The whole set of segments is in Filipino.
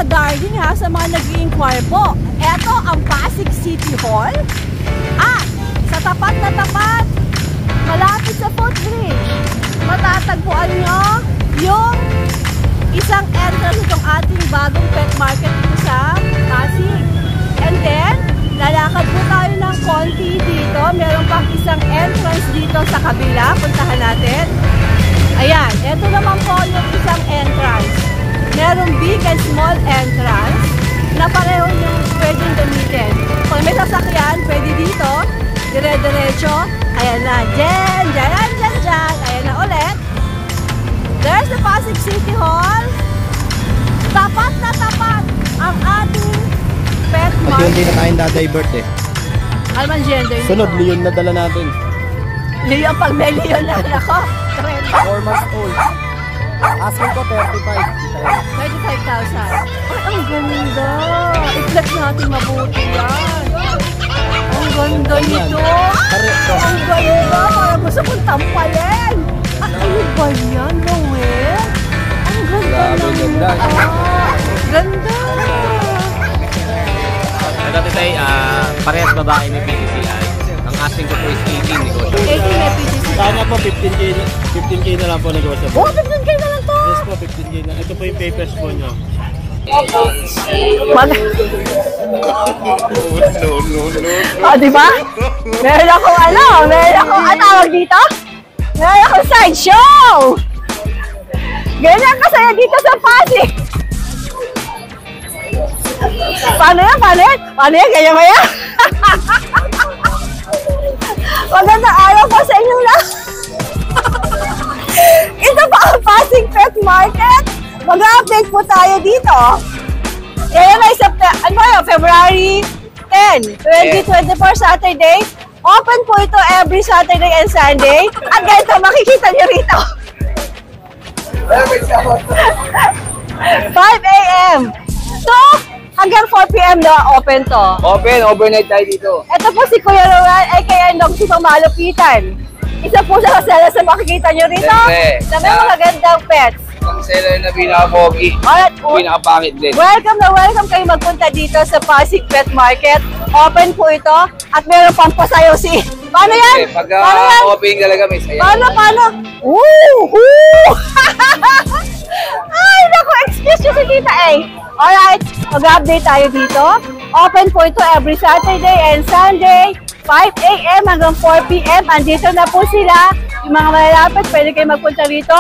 mga darling ha, sa mga nag-i-inquire po. Ito ang Pasig City Hall. At sa tapat na tapat, malapit sa footbridge, matatagpuan nyo yung isang entrance itong ating bagong pet market dito sa Pasig. And then, lalakad po tayo ng konti dito. Meron pang isang entrance dito sa kabila. Puntahan natin. Ayan, ito naman po yung isang entrance. Merong big and small entrance na pareho yung pwedeng gamitin. Kung may sasakyan, pwede dito. Dire-diretso. Ayan na. Diyan. Ayan na ulit. There's the Pasig City Hall. Tapat na tapat ang ating pet market. At hindi na tayong dadivert eh. Alman gender nito. Sunod, Leon na dala natin. Leon, pag may Leon na ako. 4 months old. Asking ko 35. 35,000. Ay, ang ganda. I-flex natin mabuti yan. Ang ganda nito. Ang ganda. Parang gusto kong tampalin. Ano ba yan, Noel? Ang ganda naman. Ganda. Dati tayo, parehas babae may PCCI. Ang asking ko po is 18 negosyo. 18 may PCCI. Sana po 15K na lang po negosyo. Oh, 15K na lang to? Yes po, 15K na. Ito po yung papers po nyo. Oh, diba? Meron akong tawag dito? Meron akong sideshow! Ganyan kasaya dito sa Pasig! Paano yan? Ganyan ba yan? Magandang araw po sa inyong lahat! Ito pa ang Pasig Pet Market! Mag-update po tayo dito. Ngayon ay February 10, 2024 Saturday. Open po ito every Saturday and Sunday. At ganito makikita nyo rito. 5 a.m. to hanggang 4 p.m. na open to. Open, overnight tayo dito. Ito po si Kuya Rowan, aka Nog si Pamalupitan. Isa po sa kaselas na makikita nyo rito. Na may mga gandang pets. Ang seller na pinaka-pogi, pinaka-pangit din. Welcome kayo magpunta dito sa Pasig Pet Market. Open po ito at meron pang pasayaw si... Paano yan? Okay, pagka open talaga may sayaw. Paano? Ay, naku, excuse nyo si Tita A. Alright, mag-update tayo dito. Open po ito every Saturday and Sunday, 5 a.m. hanggang 4 p.m. Andito na po sila. Yung mga malalapit, pwede kayo magpunta rito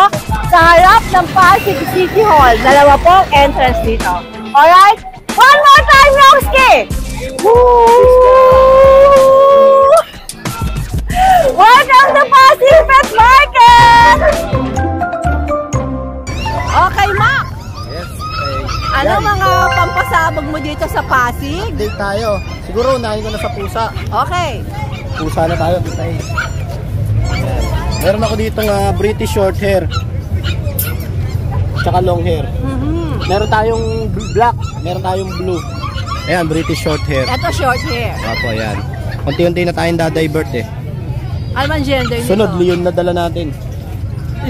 sa harap ng Pasig City Hall. Dalawa pong entrance dito. Alright? One more time, Noski! Welcome to Pasig Pet Market! Okay, Mac! Yes, Ano mga pampasabog mo dito sa Pasig? update tayo. Siguro unahin ko na sa pusa. Okay. Pusa na tayo. Meron ako dito nga British short hair. Tsaka long hair. Meron tayong black, meron tayong blue. Ayan, British short hair. Ito short hair. Opo, ayan. Unti-unti na tayong dadivert eh. Alman gender nito. Sunod, Leon na dala natin.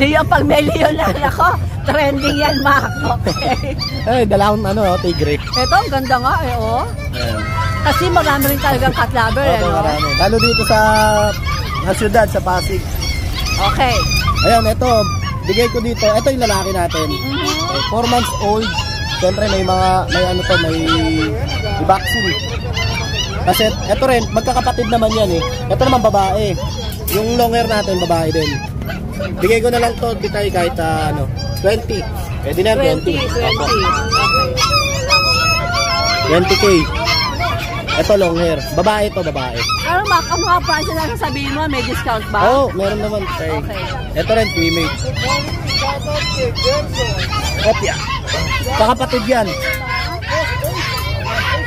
Leon, pag may Leon na ako, trending yan, Mac. Okay. Eh, dala akong tigre. Ito, ang ganda nga eh, oh. Ayan. Kasi marami rin talagang cat lover, eh, Opo, no? marami. Lalo dito sa syudad, sa Pasig. Okay. Ayan, ito, bigay ko dito. Ito yung lalaki natin. 4 months old. Siyempre, may vaccine. Kasi, ito rin, magkakapatid naman yan eh. Ito naman babae. Yung long hair natin, babae din. Bigay ko na lang to, bitay kahit 20. Pwede na 20. 20K. Ito long hair. Babae to, babae. Pero Mac, ang mga price na sasabihin mo, may discount ba? Oo, meron naman. Okay. Ito rin, female. Opya. Kakapatid yan.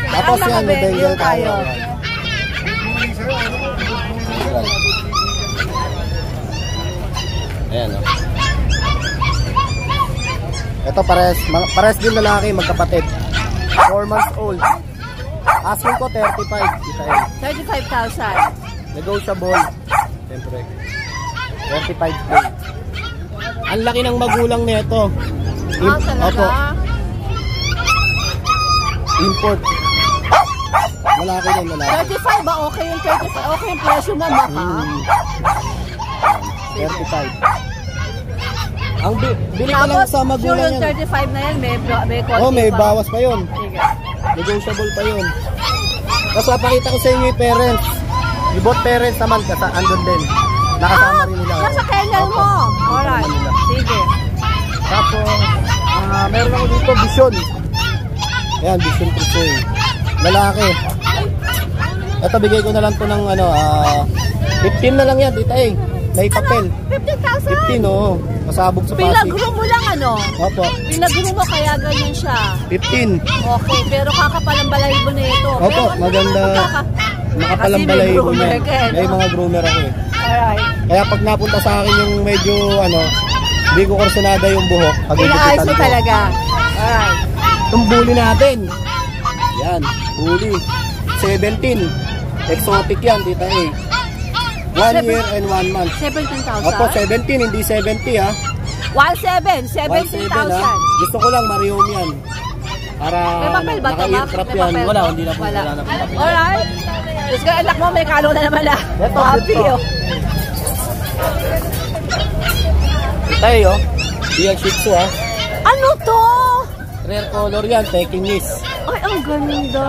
Tapos yan, may Bengal tayo. Ayan o. Ito pares din lalaki, magkapatid. 4 months old. Asking ko 35. 35,000. Negotiable. Siyempre. 35K. Ang laki ng magulang nito. Talaga? import. Lalaki din, lalaki. 35 ba? Okay yung 35. Okay yung presyo mo, Mac, ha? 35. Ang bili pa lang sa magulang yung yan. 35 na yan, may konti Oh, may pa. bawas pa yun. Sige. Negotiable pa yun. Tapos papakita ko sa inyo yung parents. Yung both parents naman, andun din. Nakasama rin nila. Nasa kennel mo. Alright. Sige. Tapos, meron ako dito, Vision. Ayan, Vision Crusoe. Lalaki. Ito, bigay ko na lang to ng 15 na lang yan, tita eh. May papel. 15,000? 15, oo. Pasabog sa Pasig. Pinagro mo lang, Opo. Pinagro mo kaya ganyan siya. 15. Okay, pero kakapalang balahibo na ito. Opo, Pero ano maganda. Nakapalang Kasi may balahibo groomer niya. ka, no? May mga groomer ako eh. Alright. Kaya pag napunta sa akin yung medyo hindi ko kursunada yung buhok. Inaayos mo talaga. Alright. Itong bully natin. Yan, bully. 17. Exotic yan, tita eh. 1 year and 1 month. 17,000? Opo, 17, hindi 70 ha. 17,000. 17 ha. Gusto ko lang Mariom yan. Para May papel ba ito, Mac? naka-earcraft May yan. papel? Wala, hindi na po. Wala. Wala na po papel. Alright. Tapos ka, anak mo, may kalo na naman lang. Ito, Happy, ito. oh. Ito eh, oh. Diyan Shih Tzu ha. Ano to? Rare color yan, Pekingese. Ay, ang ganda.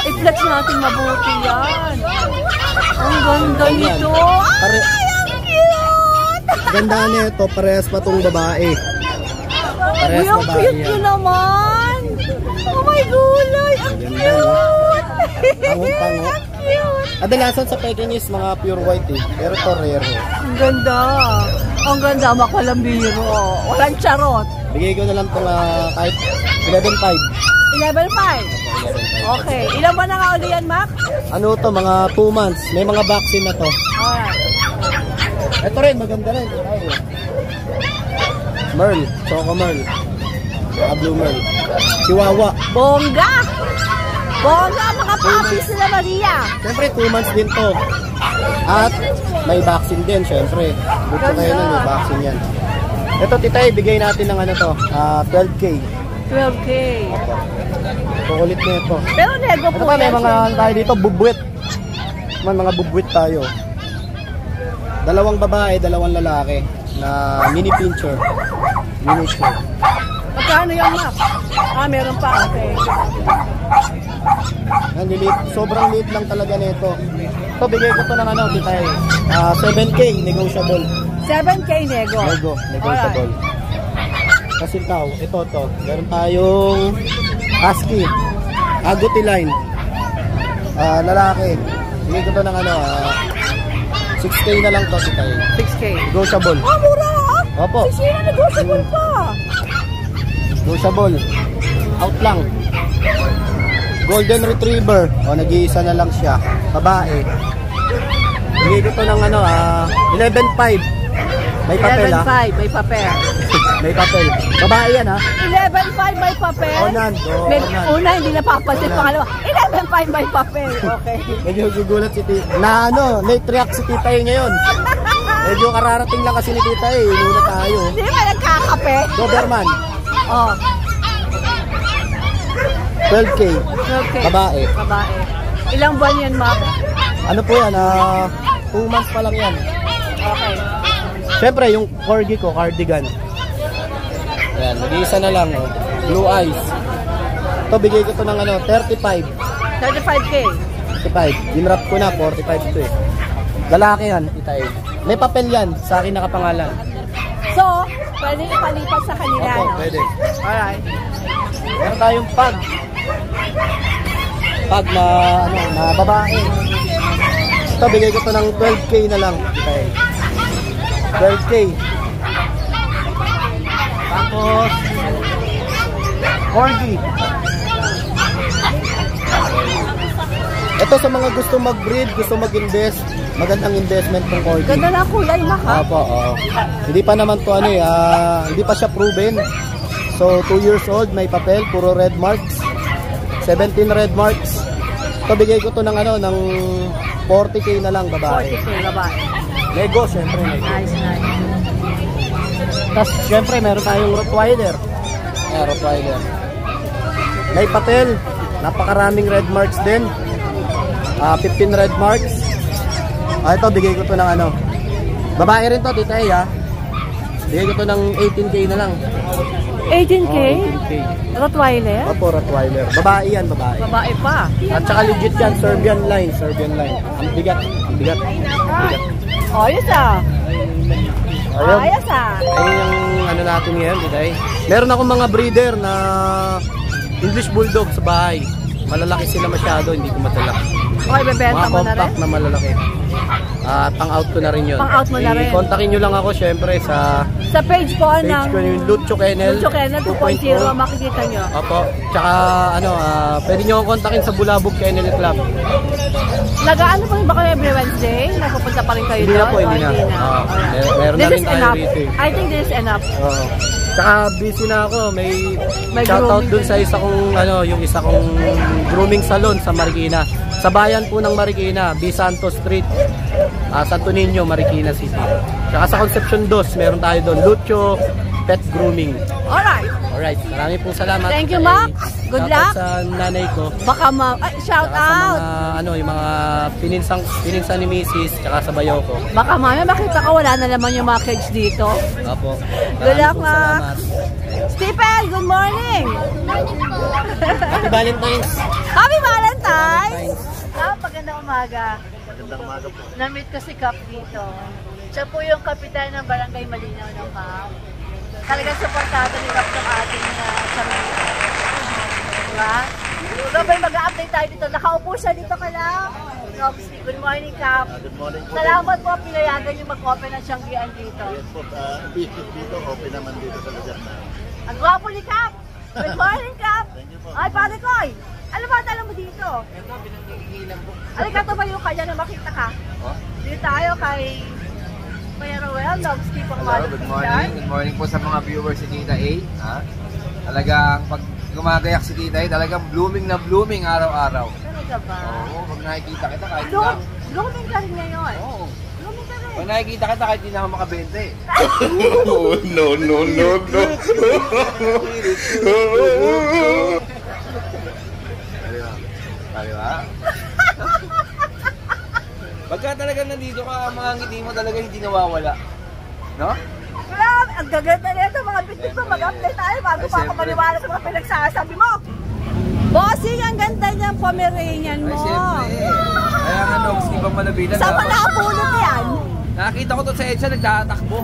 I-flex natin mabuti yan. Ang ganda Ganyan. nito. Pare- Ay, ang cute! Ganda na ito, parehas pa tong babae. Parehas Uy, ang babae cute yan. nyo naman. Oh my gulay, ang Ganda, cute. Pangong-pango. Ang cute. Kadalasan sa Pekingese, mga pure white eh. Pero ito rare eh. Ang ganda. Ang ganda, makulang biro. Walang charot. Bigay ko na lang itong kahit 11.5. 11.5. Okay. Ilan ba na nga uli yan, Mac? Ano to, mga 2 months. May mga vaccine na to. Alright. Ito rin, maganda rin. Merl, Choco Merl. Blue Merl. Chihuahua. Bongga! Bongga ang mga puppies nila, Maria. Siyempre, 2 months din to. At may vaccine din, siyempre. Gusto kayo na, may vaccine yan. Ito, tita, ibigay natin ng 12K. 12K. Kukulit na ito. Pero nego Ito po pa, may yan, mga syempre. tayo dito, bubwit. May mga bubwit tayo. 2 babae, 2 lalaki na mini pincher. Miniature. Magkano yung Mac? Meron pa. Okay. Sobrang liit lang talaga nito. Ito, bigay ko to ng tita, 7K, negotiable. 7K nego. Negotiable. Kasi tao, ito. Meron tayong husky. Agouti line. Lalaki. Bigay ko to ng 6K na lang to, tita. 6K. Negotiable. Mura ah! Opo. 6K na negotiable pa. Negotiable. Out lang. Golden Retriever. Nag-iisa na lang siya. Babae. Bigay ko to ng 11.5. May papel 11.5 may papel. May papel. Babae yan 11.5 may papel. Onan. Una hindi napapansin, pangalawa 11.5 may papel. Okay. Medyo gugulat si Tita. Late react si Tita ngayon. Medyo kararating lang kasi ni Tita Inuna tayo. Hindi ba nagkakape? Doberman. Oh. 12K. Okay. Babae. Ilang buwan yan, Mac? Ano po yan? 2 months pa lang yan. Okay. Siyempre, yung corgi ko, cardigan. Ayan, nag-iisa na lang. Blue eyes. Ito, bigay ko to ng 35. 35K. 35. Ginrap ko na, 45 to eh. Lalaki yan, Tita May papel yan, sa akin nakapangalan. So, pwede ipalipat sa kanila, Opo, no? pwede. Alright. Meron tayong pag. Pag na, na babae. Ito, bigay ko to ng 12K na lang, Tita 12K. Tapos, corgi. Ito sa mga gusto mag-breed, gusto mag-invest, magandang investment ng corgi. Ganda na kulay, Mac, ha? Opo, oo. Hindi pa naman to hindi pa siya proven. So 2 years old, may papel, puro red marks. 17 red marks. Ito bigay ko to ng ng 40K na lang, babae. 40K, babae. Lego, syempre Lego. Nice. Tapos syempre meron tayong Rottweiler. Rottweiler. May papel, Napakaraming red marks din. 15 red marks. Ito, bigay ko to ng ano. Babae rin to, Tita A, ha? Bigay ko to ng 18K na lang. 18K? 18K. Rottweiler? Opo, Rottweiler. Babae yan, babae. Babae pa. At saka legit yan, Serbian line, Serbian line. Ang bigat, ang bigat. Ang bigat. Ayos ah. Ayun. Ayos ah. Ayun yung ano natin ngayon, Tita A. Meron akong mga breeder na English Bulldog sa bahay. Malalaki sila masyado, hindi ko madala. Okay, bebenta Mga mo na rin? compact na malalaki. Pang-out ko na rin yun. Pang-out mo na rin. Kontakin nyo lang ako syempre sa Sa page po page ng ko yung Lucho Kennel. Lucho Kennel 2.0, makikita nyo. Opo. Tsaka ano, pwede nyo akong kontakin sa Bulabog Kennel Club. Nag-ano pa rin ba kayo every Wednesday? Nagpupunta pa rin kayo Hindi doon? na po, hindi na. Alright. Meron na This rin is tayo enough. rito eh. I think this is enough. Oo. Tsaka busy na ako. May May shoutout grooming dun sa isa kong ano, yung isa kong grooming salon sa Marikina. Sa bayan po ng Marikina, B. Santos Street, Santo Niño, Marikina City. Tsaka sa Concepcion 2, meron tayo doon, Lucho Pet Grooming. Alright. Alright, marami pong salamat. Thank you, Mac. Good luck. Sa nanay ko. Baka shout Tsaka sa out. mga, ano, yung mga pininsan ni Mrs. Tsaka sa bayo ko. Baka mamaya makita ka wala na naman yung mga cage dito. Opo. Good Marami luck, pong Mac. salamat. Stephen, good morning. Happy Valentine's. Happy Valentine's. Magandang umaga. Magandang umaga po. Na-meet ko si Cap dito. Siya po yung kapitan ng Barangay Malinaw ng Cap. Talagang supportado ni Cap ng ating sarili. Diba? Gabay mag-update tayo dito. Nakaupo siya dito ka lang. Roxy, good morning, Cap. Good morning po. Salamat po, pinayagan yung mag-open ng Siyanggian dito. Yes po, business dito, open naman dito sa lugar na. Ang gwapo ni Cap. Good morning, Cap. Thank you po. Ay, pare Koy. Ano ba dala mo dito? Ay, kato ba yung kanya na makita ka? Dito tayo kay Kuya Roel, Logsky pang Hello, good morning. Good morning po sa mga viewers si Tita A. Ha? Talagang pag gumagayak si Tita A, talagang blooming na blooming araw-araw. Talaga ba? Oo, pag nakikita kita kahit na... Blooming ka rin ngayon. Oo. Blooming ka rin. Pag nakikita kita kahit di na ako makabente. Di ba? Pagka talaga nandito ka, ang mga ngiti mo talaga hindi nawawala. No? Grabe, ang gaganda nito mga bitbit mo. Mag-update tayo bago Ay, pa ako syempre. maniwala sa mga pinagsasabi mo. Bossing, ang ganda niyang Pomeranian mo. Ay, siyempre. Kaya nga, Nox, di ba malabilan? Saan pa nakapulot yan? Nakakita ko to sa EDSA, nagtatakbo.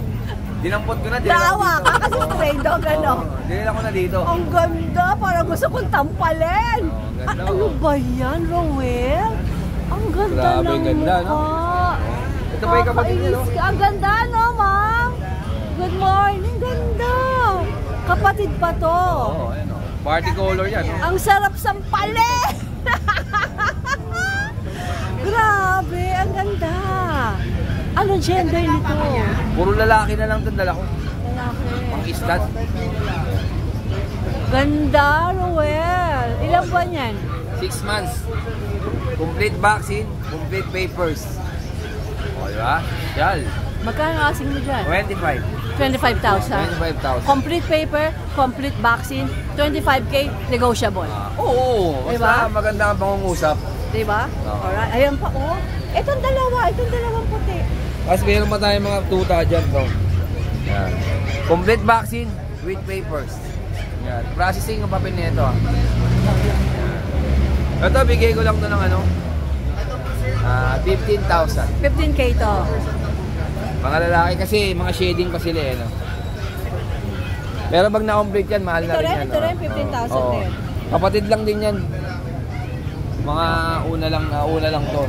Dinampot ko na. Dawa ka kasi stray dog, ano? Dinila ko na dito. Ang ganda, parang gusto kong tampalin. Oo, ganda, Ano ba yan, Roel? Ang ganda Grabe, ng ganda, no? mukha. Ito pa yung kapatid niya, no? Kakainis ka. Ang ganda, no, ma'am? Good morning, ganda. Kapatid pa to. Oo, ayun o. Party color yan. No? Ang sarap sampalin. Grabe, ang ganda. Ano gender nito? Puro lalaki na lang itong dala ko. Lalaki. Pang isdat. Ganda, Roel. Ilang buwan yan? 6 months. Complete vaccine, complete papers. O, di ba? Yan. Magkano asing mo dyan? 25. 25,000. 25,000. Complete paper, complete vaccine, 25K, negotiable. Oo, Diba? basta maganda ang pangungusap. Diba? Oo. Alright, ayan pa, oh. Itong dalawang puti. Tapos meron pa tayong mga tuta dyan, bro. Yan. Complete vaccine with papers. Yan. Processing ang papel nito. Ito, bigay ko lang to ng ano? 15,000. 15K to. Mga lalaki kasi, mga shading pa sila eh, no? Pero pag na-complete yan, mahal na Ito rin rin, yan. ito rin, 15,000 Oo. din. Kapatid lang din yan. Mga una lang to.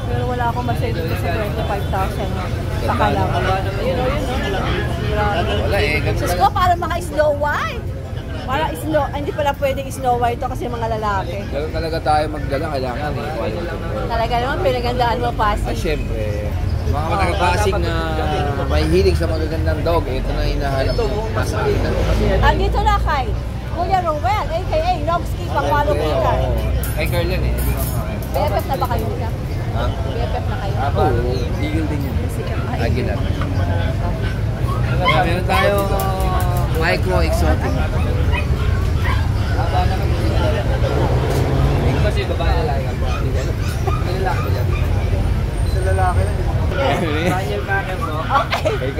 Pero wala akong masay dito sa 25,000. No? Saka lang. Yun o. Grabe. Wala eh, ganun Sus lang. ko, para mga Snow White. Para Snow, hindi pala pwedeng Snow White to kasi mga lalaki. Ganun talaga tayo magdala, kailangan eh. Quality. Talaga naman, pinagandaan mo, Pasi. Ah, syempre. Mga nagpasig na may hilig sa magagandang dog, ito na hinahanap ko. Nasa akin na. Andito na kay Kuya Roel, a.k.a. Nobski, Pangwalo Peter. Kay Carl yan eh. Hindi ko makakaya. BFF na ba kayo niya? Ha? BFF na kayo? Ako, legal din yun. Ay, Aguilar. Meron tayo micro exotic.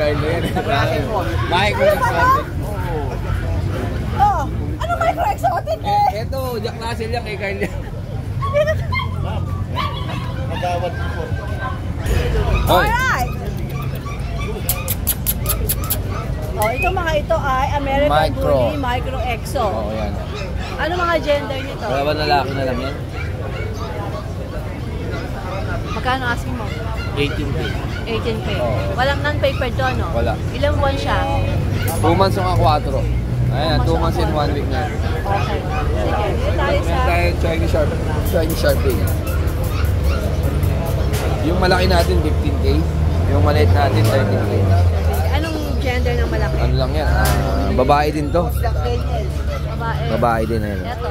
Carlo yan. Micro Ano pala? exotic. Oh, ano micro-exotic eh? Ito, Jack Russell yan kay Carlo. Hindi na. Magawad po. Alright. Oh, ito mga ito ay American Micro. Bully Micro Exo. Oo, yan. Ano mga gender nito? Dalawang lalaki na lang yan. Magkano asking mo? 18K. 18K. Oo. Walang non-paper to, no? Wala. Ilang buwan siya? 2 months yung A4. Ayan, 2 months and 1 week na. Okay. Sige, dito tayo sa... Meron tayo Chinese Sharp. Chinese Sharp din. Yung malaki natin 15K. Yung maliit natin 13K. Anong gender ng malaki? Ano lang yan? Babae din to. Babae. Babae din. Ayan. Ito.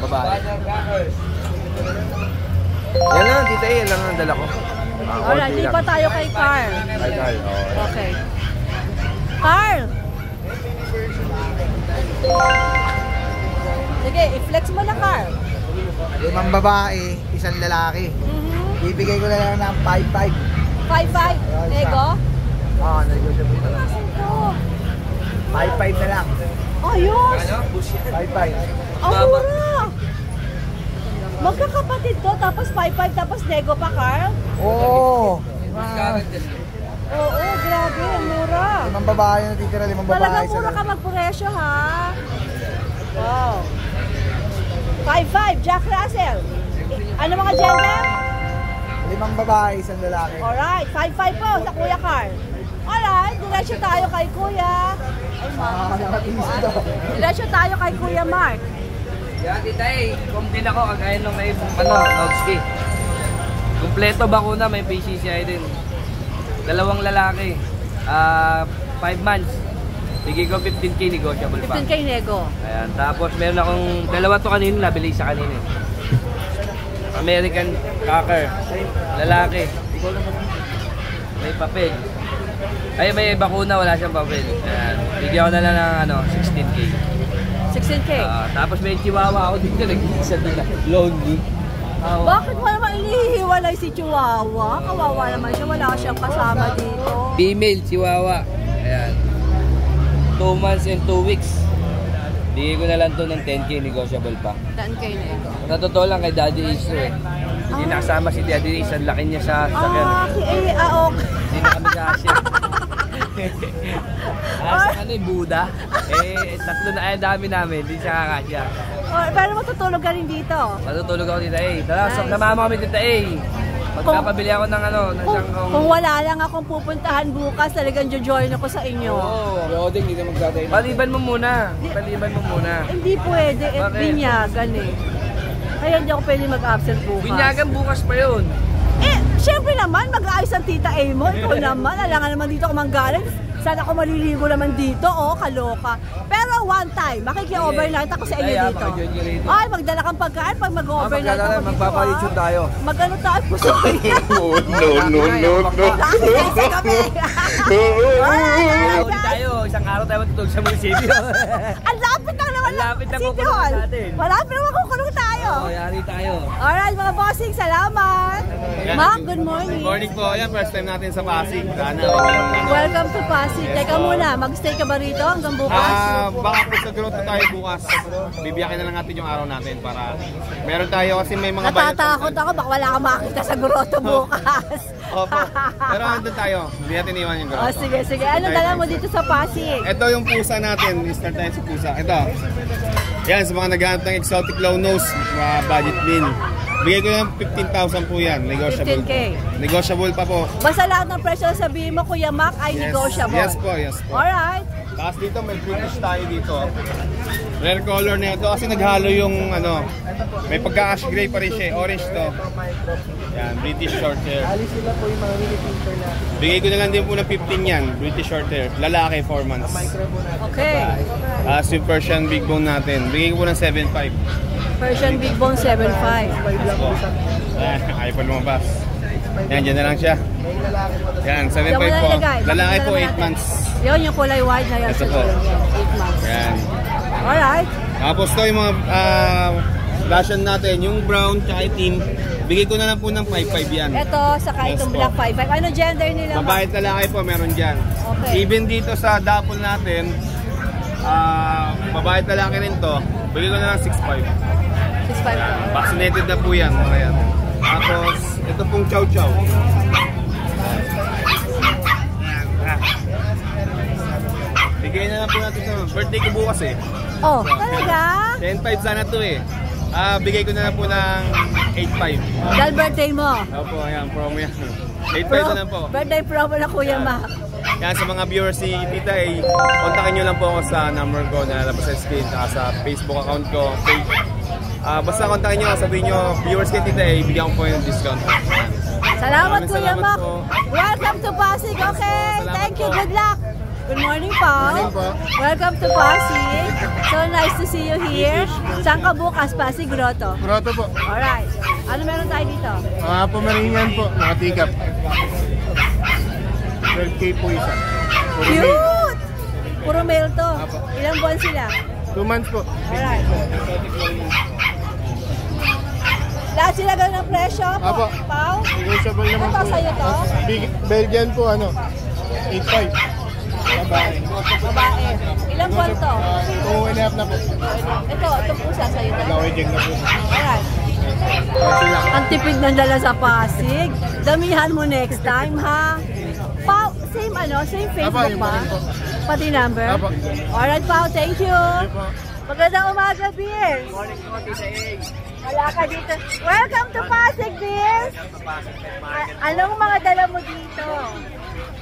Babae. Yan lang, tita yan lang ang dala ko. Alright, di pa tayo kay Carl. Ay, Carl. Okay. Carl! Sige, i-flex mo na, Carl. 5 babae, 1 lalaki. Bibigay ko na lang ng 5-5. 5-5. Nego? Oo, negotiable na lang. Asan to? 5-5 na lang. Ayos! 5-5. Ang mura! Magkakapatid to, tapos 5-5, tapos nego pa, Carl? Oo. Oo, grabe, ang mura. 5 babae na titira, 5 babae. Talagang mura ka magpresyo, ha? Wow. 5-5, Jack Russell. Ano mga gender? 5 babae, 1 lalaki. Alright, 5-5 po sa Kuya Carl. Alright, diretso tayo kay Kuya. Ay, diretso tayo kay Kuya Mark. Yan, tita eh. Kumplin ako, kagaya nung may Nogski. Kumpleto bakuna, may PCCI din. 2 lalaki. 5 months. Bigay ko 15K, negotiable pa. 15K nego. Ayan, tapos meron akong 2 to kanina, nabili sa kanina eh. American Cocker. Lalaki. May papel. Ay, may bakuna, wala siyang papel. Ayan. Bigyan ko na lang ng 16K. 16K. Tapos may chihuahua ako dito, nag-iisa din na. Lonely. Bakit mo naman inihiwalay si Chihuahua? Kawawa naman siya, wala siyang kasama dito. Female chihuahua. Ayan. 2 months and 2 weeks. Bigay ko na lang to ng 10K, negotiable pa. 10K nego. Sa totoo lang kay Daddy Ace eh. Hindi nakasama si Daddy Ace, ang laki niya sa sakyan. Okay. Hindi na kami kasya. Sa Buda. Tatlo na ay dami namin, hindi siya kakasya. Pero matutulog ka rin dito. Matutulog ako dito eh. Tara, so, namama kami dito eh. Magpapabili ako ng ng siyangkong. Kung wala lang akong pupuntahan bukas, talagang jojoin ako sa inyo. Roding, hindi na magkatayin. Paliban mo muna. Paliban mo muna. Hindi pwede, Bakit? binyagan eh. Kaya hindi ako pwede mag-absent bukas. Binyagan bukas pa yun. Siyempre naman, mag-aayos ang Tita Amo. Ikaw naman, alangan naman dito ako manggaling. Saan ako maliligo naman dito? Kaloka. Pero one time, makiki-overnight ako sa inyo dito. Ay, magdala kang pagkain pag mag-overnight ako dito. Magpapalitsyon tayo. Mag-ano tayo? Pusoy. No. Dami kayo sa gabi. Ulit tayo. Isang araw tayo matutulog sa munisipyo. Ang lapit lang naman Ang lapit na City kukulong Hall. natin. Malapit naman kukulong tayo. Yari tayo. Alright, mga bossing, salamat. Ma'am, good morning. Morning po. Ayan, first time natin sa Pasig. Welcome to Pasig. Teka muna, mag-stay ka ba rito hanggang bukas? Baka po sa growth na tayo bukas. Bibiyakin na lang natin yung araw natin para meron tayo kasi may mga Natatakot ako, baka wala kang makita sa grotto bukas. Opo. Pero andun tayo. Hindi natin iwan yung growth. Sige. Ano dala mo dito sa Pasig? Ito yung pusa natin. Start tayo sa pusa. Ito. Yan, sa mga naghahanap ng exotic low nose, budget bin. Bigay ko lang 15,000 po yan. Negotiable 15K. po. Negotiable pa po. Basta lahat ng presyo na sabihin mo, Kuya Mac, ay negotiable. Yes po. Alright. Tapos dito may British tayo dito. Rare color na ito kasi naghalo yung may pagka-ash gray pa rin siya. Orange to. Yan, British short hair. Bigay ko na lang din po ng 15 yan. British short hair. Lalaki, 4 months. Okay. Tapos yung Persian big bone natin. Bigay ko po ng 7.5. Persian Big Bone 7.5. Ayaw pa lumabas. Yan, dyan na lang siya. Yan, 7.5 Diyan mo na po. ilagay. Lalaki po, 8 Natin. months. Yun, yung kulay white na yan. Ito po. 8 months. Yan. Alright. Tapos to yung mga Russian natin, yung brown tsaka itim, bigay ko na lang po ng 5-5 yan. Ito, saka Yes itong po. black 5-5. Ano gender nila? Babae at lalaki po, meron dyan. Okay. Even dito sa dapol natin, babae at lalaki rin to, bigay ko na lang 6-5. 6'5". Vaccinated na po yan, mga yan. Tapos, ito pong chow chow. Bigay na lang po natin ito. Birthday ko bukas eh. Oh, talaga? 10-5 sana to eh. Bigay ko na lang po ng 8-5. Dahil birthday mo. Opo, ayan, promo yan. 8-5 na lang po. Birthday promo na Kuya Mac. Yan, sa mga viewers ni Tita A, kontakin nyo lang po ako sa number ko na nalabas sa screen at sa Facebook account ko, page. Basta kontakin nyo, sabihin nyo, viewers kay Tita A, bigyan ko po yung discount. Salamat Maraming Kuya salamat Mac. po. Welcome to Pasig. Okay, Salamat thank you. po. Good luck. Good morning, Pao. Morning po. Welcome to Pasig. So nice to see you here. Saan ka bukas? Pasig Grotto. Grotto po. Alright. Ano meron tayo dito? Mga Pomeranian po, mga tikap. 12K po isa. Cute! Puro male to. Apo. Ilang buwan sila? 2 months po. Alright. Lahat sila ganun ang presyo? Apo. Pao? Negotiable naman Ano po. sa'yo to? Big Belgian po, 8.5. Babae. Babae. Ilang buwan to? 2.5 na po. Itong pusa sa'yo to? Lawajeng na po. Alright. Ang tipid ng dala sa Pasig. Damihan mo next time, ha? Pao, same Facebook Apo, ba? yun po. Pati number? Apo. Alright, Pao, thank you. po. Magandang umaga, Beers. Wala ka dito. Welcome to Pasig, Beers. Anong mga dala mo dito?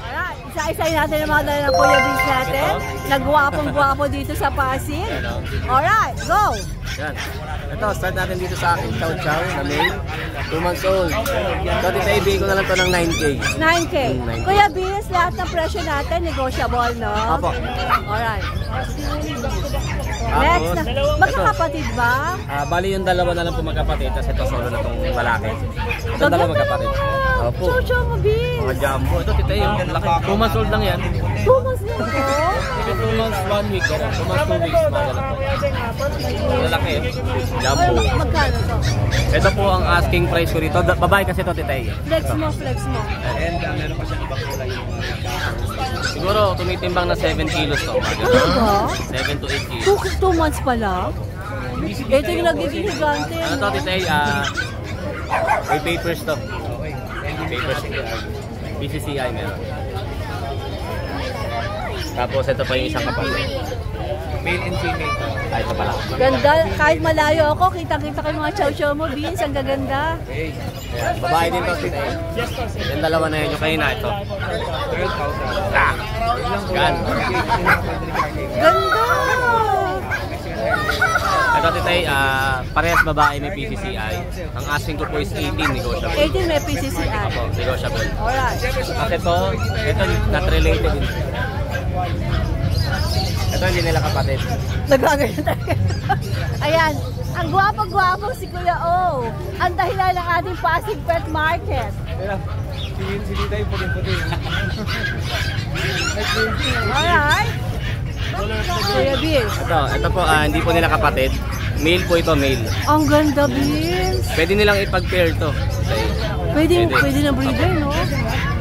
Alright, isa-isayin natin ang mga dala ng Kuya Beers natin. Nagwapong-gwapo dito sa Pasig. Alright, go! Yan. Ito, start natin dito sa akin. Chow chow na male. 2 months old. Ito, Tita A, bigay ko na lang to ng 9K. 9K. 9K. Kuya Beers, lahat ng presyo natin, negotiable, no? Opo. Alright. Next na. Magkakapatid ba? Bali yung dalawa na lang po magkapatid, tapos ito solo na itong lalaki. Ito dalawa magkapatid. Opo. Chow-chow mo, Beers. Mga jumbo. Ito, Tita A, yung laki. 2 months old lang yan. 2 months na ito. Ito 2 months, 1 week. 2 months, 2 weeks. Mga ganun po. Lalaki. Jumbo. Magkano to? Ito po ang asking price ko rito. Babae kasi ito, Tita A. Flex mo, flex mo. And meron pa siyang ibang kulay. Siguro tumitimbang na 7 kilos to. Ano ba? 7 to 8 kilos. 2 months pa lang? Ito yung nagiging higante. Ano to, Tita A? May papers to. Papers. PCCI meron. Tapos ito pa yung isang kapatid. Male and female to. Ito pala. Ganda, kahit malayo ako, kita-kita ko yung mga chow-chow mo, Beans, ang gaganda. Ayan, babae din to, Tita A. Yung dalawa na yun, yung kanina ito. Gan. Ganda! Ito, Tita A, parehas babae may PCCI. Ang asking ko po is 18 negotiable. 18 may PCCI. Opo, negotiable. Alright. Kasi ito not related. Ito hindi nila kapatid. Nagagano talaga. Ayan, ang gwapo-gwapo si Kuya O. Ang dahilan ng ating Pasig Pet Market. Si Tita A, puting-puting. Alright. Kuya Beers. Ito po, hindi po nila kapatid. Male po ito, male. Ang ganda, Beers. Pwede nilang ipag-pair to. Pwede na breeder, no?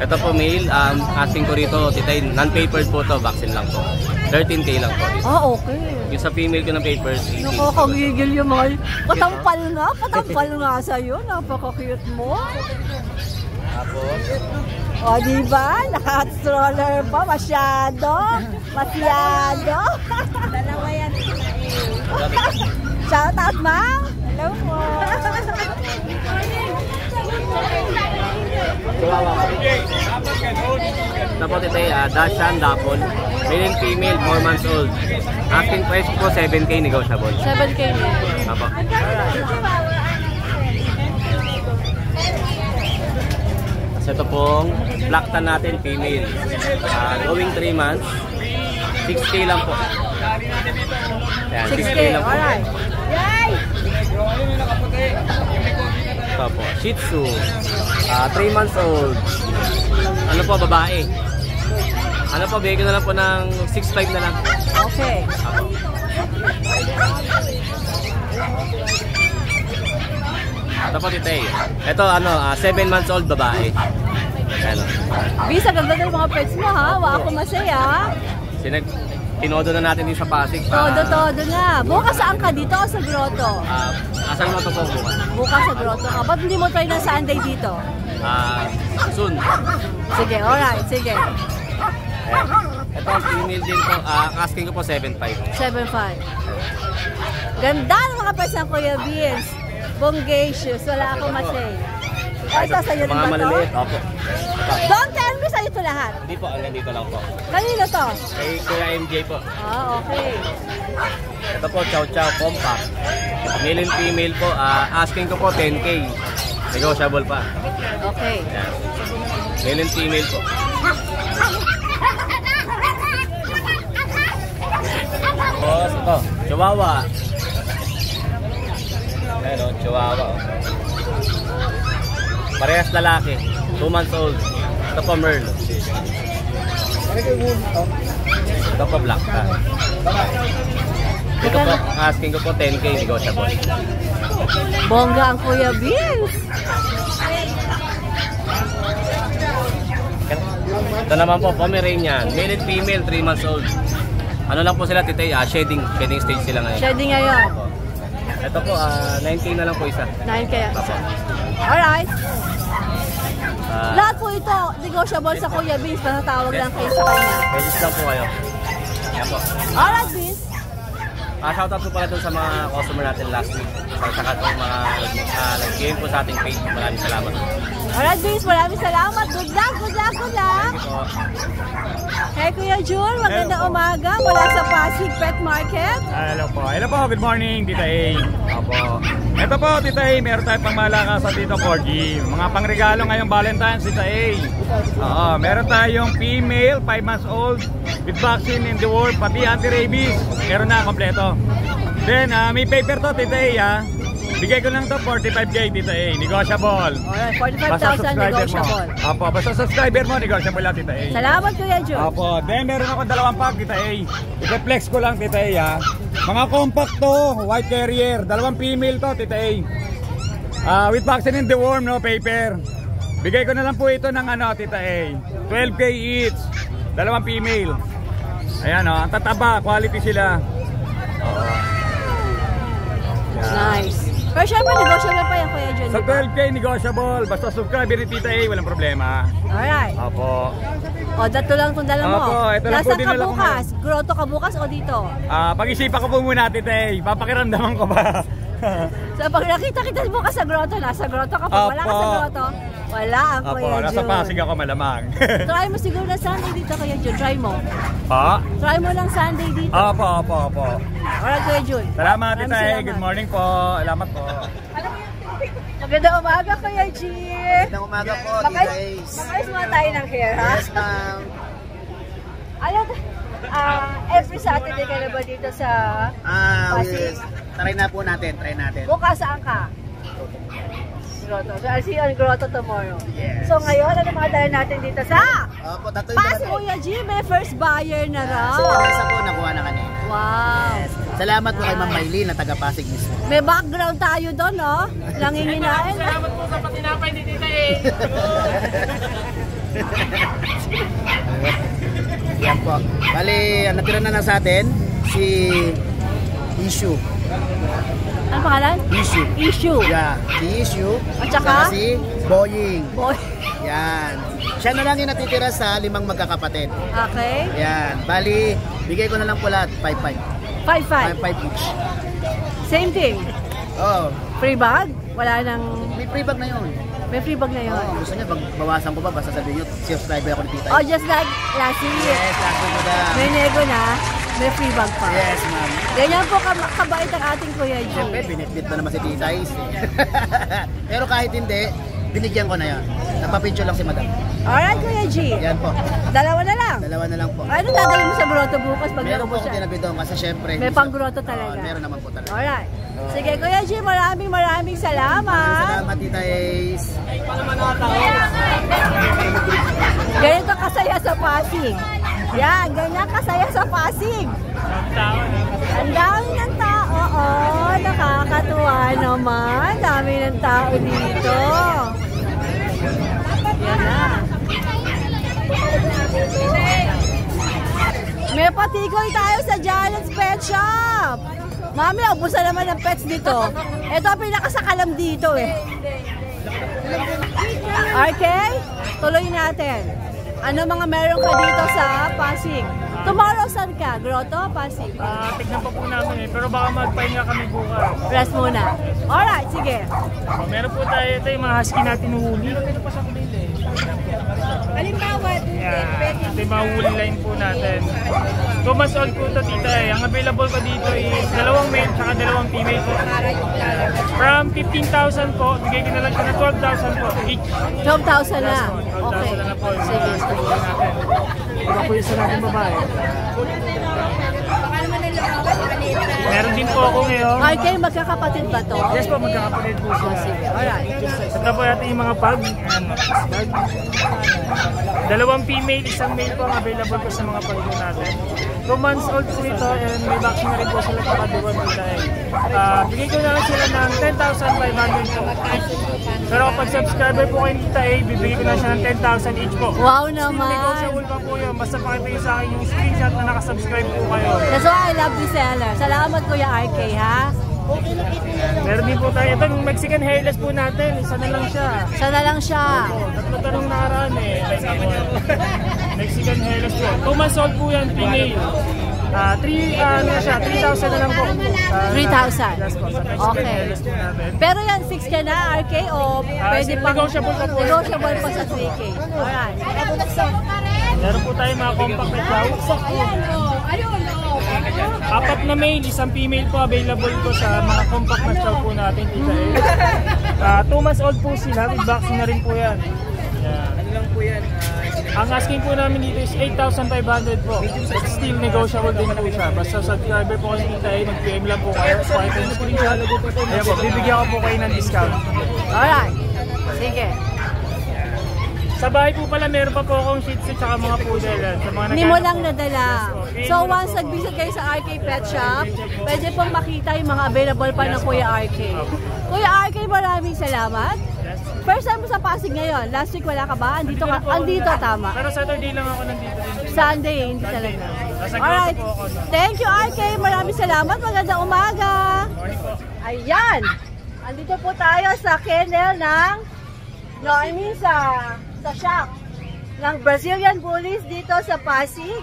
Ito po male, asking ko rito, Tita A, non-papered po to, vaccine lang po. 13K lang po. Ah, okay. Yung sa female ko ng papers, 18. Nakakagigil yung mga... Patampal nga sa'yo. Napaka-cute mo. Tapos, O, diba? Naka-stroller pa. Masyado. Dalawa yan. Shout out, ma'am. Hello po. Tapos ito ay Dashan Dapol. Male and female, 4 months old. Asking price po 7K negotiable. 7K mo. Apo. Tapos ito pong Blacktan natin, female. Going 3 months. 6K lang po. Ayan, 6K. lang po. Alright. Yay! Ito po, Shih Tzu. 3 months old. Ano po, babae. Ano po, bigay ko na lang po ng 6.5 na lang. Okay. Apo. Ito po, Tita A. Ito, 7 months old babae. Ano? Bisa, ganda ng mga pets mo ha. Wa ako masaya. Tinodo na natin din sa Pasig. Todo na. Bukas saan ka? Dito o sa grotto? Nasa grotto po bukas. Bukas sa grotto ka. Ba't hindi mo try na Sunday dito? Soon. Sige, alright. Sige. Ito ang female din po. Asking ko po 7.5. 7.5. Ganda ng mga pets ng Kuya Vince. Bongacious. Wala akong masay. Ito sa'yo din Mga ba to? maliliit. Opo. Don't tell me sa'yo ito lahat. Hindi po. Hanggang dito lang po. Kanino to? Kay Kuya MJ po. Okay. Ito po, Chow Chow Compact. Male and female po. Asking ko po 10K. Negotiable pa. Okay. Yan. Male and female po. Tapos ito, Chihuahua. Ayan o, Chihuahua. Parehas lalaki. 2 months old. Ito po Merl. Ito po Black Cat. Ito po, asking ko po 10K negotiable. Bongga ang Kuya Vince. Ito naman po, Pomeranian. Male and female, 3 months old. Ano lang po sila, Tita A, shedding stage sila ngayon. Shedding ngayon. Ito po, 9K na lang po isa. 9K. Apo. Alright. Ah, Lahat po ito, negotiable sa Kuya Vince. Panatawag lang kayo sa kanya. register lang po kayo. Yan po. Alright, Vince. Shoutout po pala dun sa mga customer natin last week. Saka itong mga nag-game po sa ating page. Maraming salamat. Alright, Vince. Maraming salamat. Good luck, good luck, good luck. Thank you po. Hey, Kuya Jun. Magandang umaga mula sa Pasig Pet Market. Hello po. Hello po. Good morning, Tita A. Opo. Ito po, Tita A. Meron tayong pangmalakasan dito, Corgi. Mga pangregalo ngayong Valentine's, Tita A. Oo. Meron tayong female, 5 months old, with vaccine in the world, pati anti-rabies. Meron na, kompleto. Then, may paper to, Tita A, ha. Bigay ko lang to 45K, Tita A. Negotiable. Alright, Basta 45,000 subscriber mo. negotiable. Opo, basta subscriber mo, negotiable lang, Tita A. Salamat, Kuya Jun. Opo, then meron ako 2 pack, Tita A. I-flex ko lang, Tita A, ha. Mga compact to, white carrier, 2 female to, Tita A. With vaccine in the worm, no paper. Bigay ko na lang po ito ng Tita A. 12K each, 2 female. Ayan, ang tataba, quality sila. Nice. Pero syempre, negotiable pa yan, Kuya Jun. Sa Diba? 12K negotiable, basta subscriber ni Tita A, walang problema. Alright. Opo. O, dato lang itong dala mo. Opo, ito lang po Nasaan ka dinala ko bukas? Grotto ka bukas o dito? Pag-isipan ko po muna, Tita A. Papakiramdaman ko ba? So, pag nakita kita bukas sa grotto, nasa grotto ka pa. Wala ka sa Opo. grotto. Wala ang Opo, Kuya nasa Jun. Pasig ako malamang. Try mo siguro na Sunday dito, Kuya Jun. Try mo. Pa? Try mo lang Sunday dito. Opo. Alright, Kuya Jun. Salamat, Maraming Tita A. salamat. Good morning po. Salamat po. Magandang umaga, Kuya G. Magandang umaga po, Tita Ace. Makayos muna tayo ng hair, ha? Yes, ma'am. Ano, every Saturday ka na ba dito sa Pasig? Yes. Try na po natin, try natin. Bukas saan ka? Grotto. So, I'll see you on Grotto tomorrow. Yes. So, ngayon, ano mga dala natin dito sa Opo, tatlo Pasig, Kuya G? May first buyer na raw. Si Teresa po, nakuha na kanina. Wow. Salamat po kay Ma'am Maylene na taga Pasig mismo. May background tayo doon, no? Nanginginain. Salamat po sa patinapay ni Tita A. Yan po. Bali, natira na lang sa atin si Issue. Ano pangalan? Issue. Issue. Yeah, si Issue. At saka? si Boying. Boy. Yan. Siya na lang yung natitira sa 5 magkakapatid. Okay. Yan. Bali, bigay ko na lang po lahat. 5-5. 5-5. 5-5 each. Same thing. Oh, Free bag? Wala nang... may free bag na yun. May free bag na yun. Oh, gusto niya, bawasan ko ba? Basta sabihin nyo, subscriber ako ni Tita. Oh, just like last year. Yes, last week na. May nego na, may free bag pa. Yes, ma'am. Ganyan po kabait ang ating Kuya G. Siyempre, binitbit pa naman si Tita Is. Pero kahit hindi, binigyan ko na yan. Napapicture lang si Madam. Alright, Kuya G. Yan po. Dalawa na lang. Dalawa na lang po. Ano dadalhin mo sa grotto bukas pag Meron po naubos akong siya? tinabi doon kasi syempre. May pang-grotto talaga. Meron naman po talaga. Alright. Sige, Kuya G, maraming salamat. Salamat, Tita Is. Ganito kasaya sa Pasig. Yan, ganyan kasaya sa Pasig. Ang dami ng tao. Oo, nakakatuwa naman. Dami dami ng tao dito. Yan na. May patikoy tayo sa Janet's Pet Shop. Mami, ubusan naman ng pets dito. Ito ang pinakasakalam dito eh. Okay? Tuloy natin. Ano mga meron ka dito sa Pasig? Tomorrow saan ka? Grotto? Pasig? Tignan pa po namin pero baka magpahinga kami bukas. Rest muna. Alright, sige. Meron po tayo, ito yung mga husky natin huli. Halimbawa, Ito yung mga huli line po natin. 2 months old po ito, tita eh. Ang available ko dito is 2 male at 2 female po. From 15,000 po, bigay ko na lang siya na 12,000 po each. 12,000 na. 12,000 Okay. na po yung mga husky natin. Iba po yung isa natin babae. Meron din po ako ngayon. Ay, kayo magkakapatid ba to? Yes po, magkakapatid po siya. Sige, alright. Ito po natin yung mga pug. 2 female, 1 male po ang available po sa mga pug natin. 2 months old po ito and may vaccine na rin po sila pakaduan po tayo. Bigay ko na lang sila ng 10,500 po. Pero kapag subscriber po kayo nita bibigay ko na siya ng 10,000 each po. Wow naman. Negotiable pa po yun. Basta pakita nyo sa akin yung screenshot na nakasubscribe po kayo. That's why I love the seller. Salamat Kuya RK, ha? Meron din po tayo. Itong Mexican hairless po natin. Isa na lang siya. Isa na lang siya. Tatlo tanong nakaraan eh. Mexican hairless po. 2 months old po yan, female. 3,000 na lang po. 3,000. Yes po, sa Mexican Okay. hairless po natin. Pero yan, 6 ka na, RK, o pwede pang... negotiable pa po. Negotiable pa sa 3K. Alright. Meron po tayo mga compact na clouds. 4 na male, 1 female po available po sa mga compact na chow po natin. 2 months old po sila, with vaccine na rin po yan. Ano lang po yan? Ang asking po namin dito is 8,500 po. Still negotiable din po siya. Basta subscriber po kayo dito mag-PM lang po kayo. Kahit yung screenshot. Ayan po, bibigyan ko po kayo ng discount. Alright. Sige. Sa bahay po pala, meron pa po akong shih tzu tsaka mga poodle. Sa mga Hindi mo lang nadala. So once nag-visit kayo sa RK Pet Shop, pwede pong makita yung mga available pa ng Kuya RK. Kuya RK, maraming salamat. First time mo sa Pasig ngayon. Last week wala ka ba? Andito ka? Andito, tama. Pero Saturday lang ako nandito din. Sunday, hindi talaga. Alright. Thank you, RK. Maraming salamat. Magandang umaga. Ayan. Andito po tayo sa kennel ng, sa shop ng Brazilian Bullies dito sa Pasig.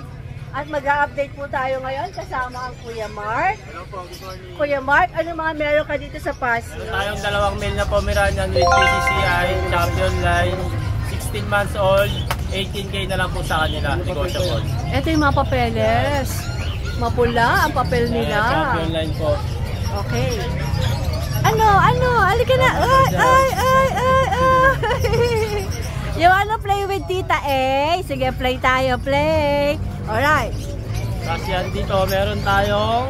At mag-update po tayo ngayon kasama ang Kuya Mark. Hello po, good morning. Kuya Mark, ano mga meron ka dito sa Pasig? Meron tayong 2 male na Pomeranian with PCCI, champion line, 16 months old, 18K na lang po sa kanila, negotiable. Ito yung mga papeles. Mapula ang papel nila. Champion line po. Okay. Halika na. Ay. You wanna play with Tita A? Sige, play tayo, play. Alright. Kasi yan dito, meron tayong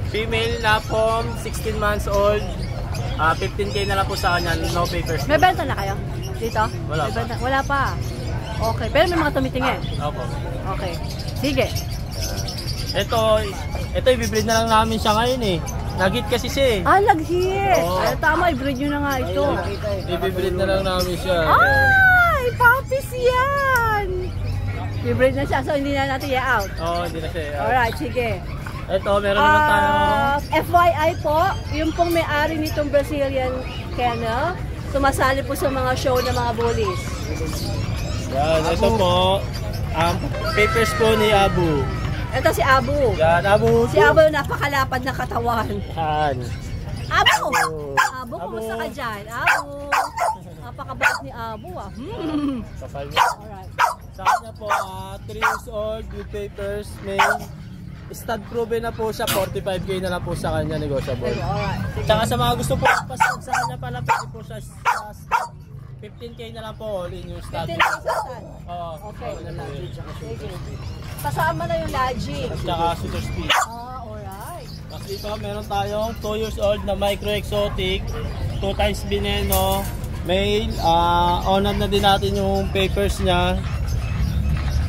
female na pom, 16 months old, 15K na lang po sa kanya, no papers. May benta na kayo? Dito? Wala pa. Wala pa. Okay, pero may mga tumitingin. Opo. Okay. Sige. Ito i-breed na lang namin siya ngayon eh. Nag-hit kasi siya eh. Nag-hit. Oo. Tama, i-breed nyo na nga ito. I-breed na lang namin siya. Ay, puppies yan! I-breed na siya, so hindi na natin i-out. Oo, hindi na siya. Alright, sige. Ito, meron naman tayo. FYI po, yung pong may-ari nitong Brazilian kennel, sumasali po sa mga show ng mga bullies. Yan, ito po, ang papers po ni Abu. Ito si Abu. Yan, Abu. Si Abu napakalapad ng katawan. Yan. Abu! Abu, kumusta ka dyan? Abu! Napakabait ni Abu ah. Kapal niya. Alright. Sa kanya po, 3 years old with papers, male. Stud proven na po siya, 45K na lang po sa kanya, negotiable. Alright. Tsaka sa mga gusto po pasad sa kanya pala, pwede po siya sa stud. 15K na lang po, all in yung stud. 15K sa stud? Oo. Okay. Sige. Kasama na yung lodging. Tsaka super speed. Alright. Tapos dito, meron tayong 2 years old na micro exotic, 2 times veneno, male. Honor na din natin yung papers niya.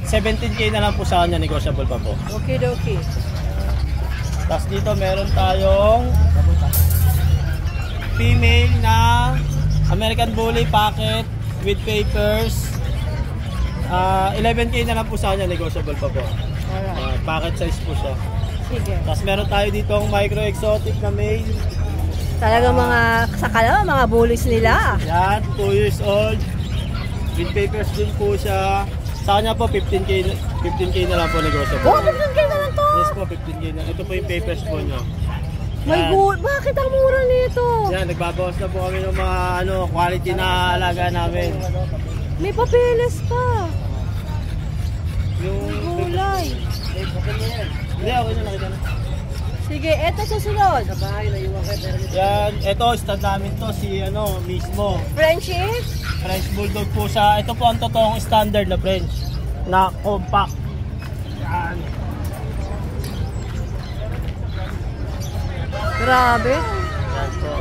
17K na lang po sa kanya, negotiable pa po. Okay. Tapos dito meron tayong female na American Bully Pocket with papers. 11K na lang po sa kanya, negotiable pa po. Pocket size po siya. Sige. Tapos meron tayo dito ang micro exotic na male. Talaga mga sakala, mga bullies nila. Yan, 2 years old. With papers din po siya. Sa kanya po 15K na lang po negotiable. Oh, 15K na lang to! Yes po, 15K na. Ito po yung papers po nyo. My God, bakit ang mura nito? Yan, nagbabawas na po kami ng mga quality na alaga namin. May papeles pa. Yung Gulay. Hindi, okay na, nakita na. Sige, eto susunod. Yan, ito, stud namin to, si mismo. Frenchie? French Bulldog po siya. Ito po ang totoong standard na French. Na compact. Yan. Grabe. Yan po.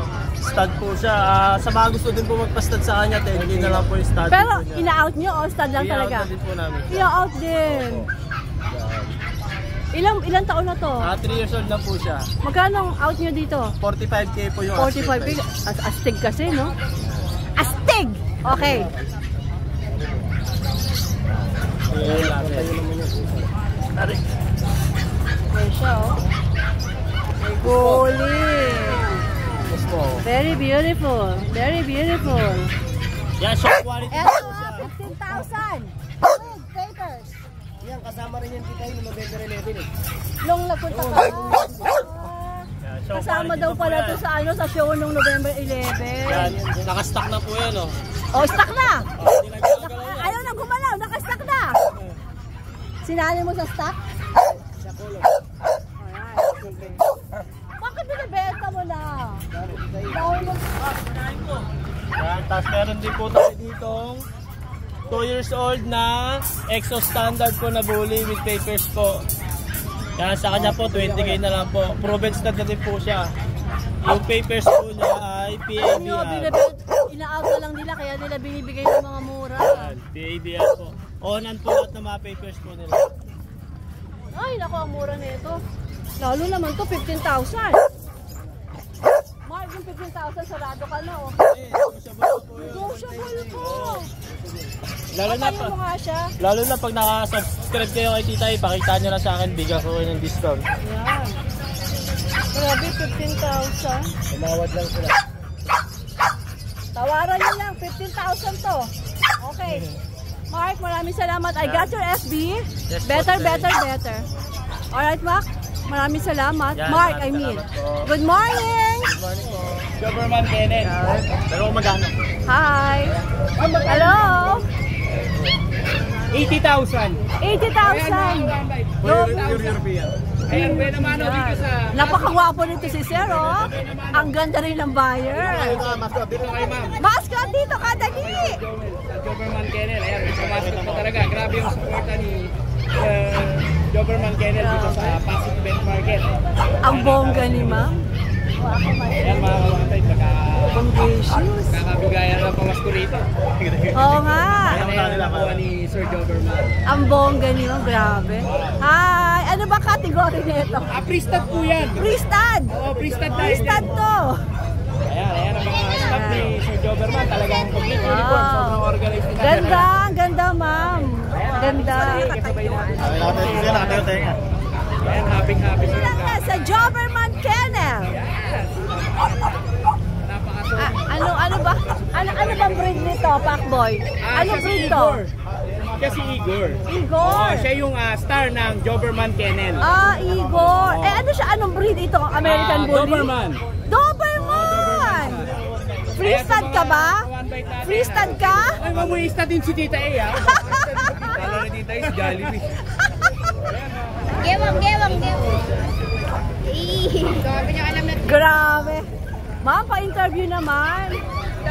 Stud po siya. Sa mga gusto din po magpa-stud sa kanya, 10K na lang po yung stud. Pero po niya. ina-out nyo o stud lang talaga? I-out na din po namin. I-out din. Ilang taon na to? 3 years old na po siya. Magkano ang out nyo dito? 45K po yung 45K. Astig kasi, no? Astig! Okay. May siya, oh. May guli. Very beautiful. Very beautiful. Yan, short quality Eto, po siya. 15,000. Big papers. Yan, kasama rin yan kita yung November 11 eh. Long nagpunta ka. Kasama daw pala to sa show nung November 11. Yan, nakastock na po yan, oh. Oh, stock na! Ayaw na gumalaw, naka-stock na! Sinali mo sa stock? Bakit binibenta mo na? Yan, tapos meron din po tayo ditong 2 years old na Exo Standard po na bully with papers po. Yan, sa kanya po 20K na lang po. Proven stud na din po siya. Yung papers po niya ay PABR. Ina-out na lang nila kaya nila binibigay ng mga mura. Yan, PABR po. Onan po lahat ng mga papers po nila. Ay, naku, ang mura nito. Lalo naman to 15,000. Mark, yung 15,000 sarado ka na, oh. Negotiable ko. Lalo na pag naka-subscribe kayo kay Tita, ipakita nyo lang sa akin, bigyan ko kayo ng discount. Yan. Grabe, 15,000. Tumawad lang sila. Tawaran nyo lang, 15,000 to. Okay. Mark, maraming salamat. I got your FB. Yes, Better. Alright, Mark. Maraming salamat. Yan, Mark, I mean. Good morning. Good morning po. Government Kenneth. Pero magano? Hi. Hello. 80,000. 80,000. European. Ayan, pwede naman dito sa... Napakagwapo nito si Sir, oh. Ang ganda rin ng buyer. Mascot dito ka, dali. Doberman Kennel. Ayan, mascot po talaga. Grabe yung supporta ni Doberman Kennel dito sa Pasig Bet Market. Ang bongga ni ma'am. Ayan, mga kapatay, kakabigayan ng pamasko rito. Oo nga. Ayan, nakuha ni Sir Doberman. Ang bongga ni ma'am, grabe. Hi! Ano ba kategory nito? Pre-stud po yan. Pre-stud! Oo, pre-stud tayo. Pre-stud to! Ayan ang mga staff ni Sir Doberman. Talagang complete uniform. Sobrang organized na. Ganda ma'am. Ganda. Ayan, happy sila. Sa Doberman Kennel. Ano ba? Ano bang breed nito, Pacboy? Ano breed to? Siya si Igor. Igor? Siya yung star ng Doberman Kennel. Igor. Ano siya? Anong breed ito? American Bully? Doberman. Doberman! Free stud ka ba? Free stud ka? Ay, mamuista din si Tita A, ha? Kala na Tita A, si Jollibee. Gewang. Grabe. Ma'am, pa-interview naman.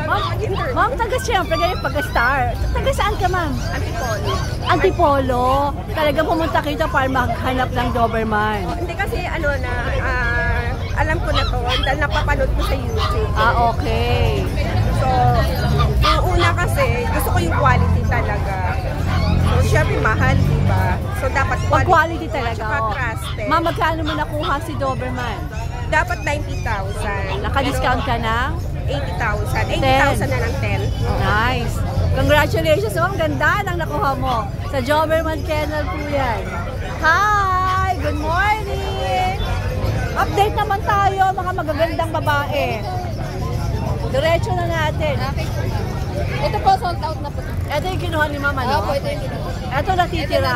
Ma'am, siyempre ganyan pagka-star. Taga saan ka, ma'am? Antipolo. Talagang pumunta kayo para maghanap ng Doberman. Hindi kasi alam ko na to dahil napapanood ko sa YouTube. Okay. So, yung una kasi gusto ko yung quality talaga. So, syempre mahal, diba? So, dapat quality talaga. Tsaka trusted. Ma'am, magkano mo nakuha si Doberman? Dapat 90,000. Naka-discount ka na? 80,000. 80,000 na lang 10. Nice. Congratulations. Ang ganda ng nakuha mo. Sa Doberman Kennel po yan. Hi! Good morning! Update naman tayo, mga magagandang babae. Diretso na natin. Ito po, sold out na po. Ito yung kinuha ni Mama, no? Opo, ito yung kinuha. Ito natitira.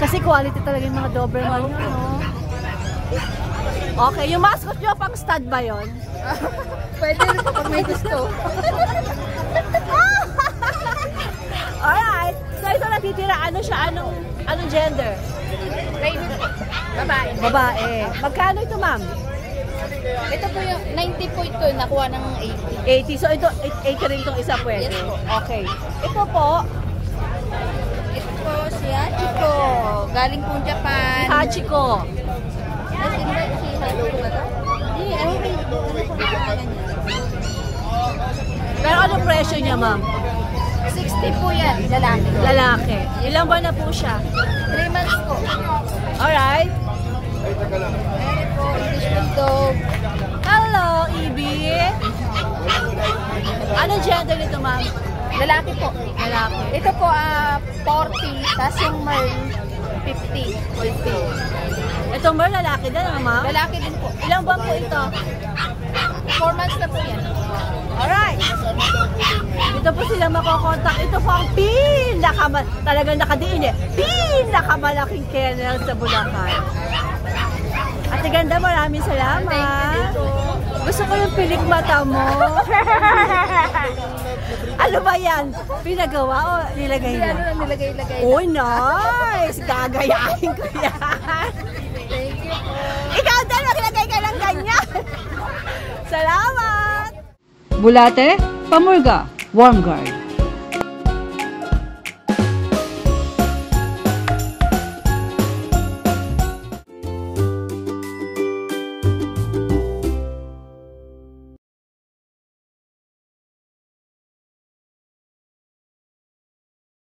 Kasi quality talaga yung mga Doberman nyo, no? Okay, yung mascot nyo, pang stud ba yun? Pwede rin po pag may gusto. Alright, so ito natitira. Ano siya? Anong gender? Baby po. Babae. Babae. Magkano ito, ma'am? Ito po yung 90 po ito, nakuha ng 80. So ito, 80 rin itong isa pwede? Yes po. Okay. Ito po, Ito po si Hachiko. Galing po Japan. Hachiko. Ay, hindi si Hachiko ba ito? Hindi, ano po pangalan niya? Pero anong presyo niya, ma'am? 60 po yan, lalaki. Lalaki. Ilang buwan na po siya? 3 months po. Alright. Meron po, English Bulldog. Hello, Ibi. Anong gender nito, ma'am? Lalaki po. Lalaki. Ito po, 40, tapos yung Merl, 50. Ito mer, lalaki din, ano, ma'am? Lalaki din po. Ilang buwan po ito? 4 months na po yan. Alright. Dito po sila makokontak. Ito po ang talagang nakadiin eh. Pinakamalaking kennel sa Bulacan. Ate Ganda, maraming salamat. Gusto ko yung pilik mata mo. Ano ba yan? Pinagawa o nilagay na? Ano na nilagay-lagay na. Uy, nice! Gagayahin ko yan. Thank you po. Ikaw din, maglagay ka lang ganyan. Salamat! Bulate, Pamurga, Warm Guard.